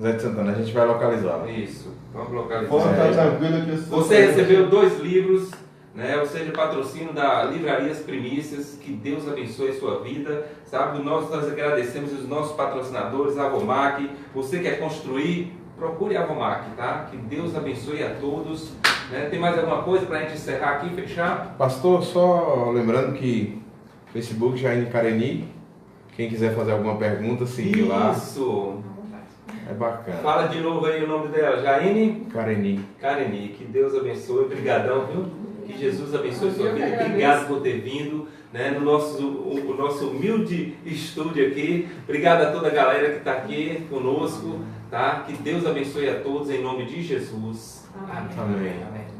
Zé de Santana, a gente vai localizá-lo. Isso. Vamos localizar. Pode estar tranquilo que Você recebeu 2 livros, né? Ou seja, patrocínio da Livrarias Primícias. Que Deus abençoe a sua vida. Sabe? Nós agradecemos os nossos patrocinadores, a Avomac. Você quer construir? Procure a Avomac, tá? Que Deus abençoe a todos. Né? Tem mais alguma coisa para a gente encerrar aqui, fechar? Pastor, só lembrando que Facebook Jaine Careni. Quem quiser fazer alguma pergunta, seguir lá. Isso. É bacana. Fala de novo aí o nome dela, Jaine Careni. Kareni. Que Deus abençoe, obrigadão, viu? Que Jesus abençoe a sua vida. Obrigado por ter vindo, né, no o nosso humilde estúdio aqui. Obrigado a toda a galera que está aqui conosco, tá? Que Deus abençoe a todos em nome de Jesus. Amém. Amém. Amém.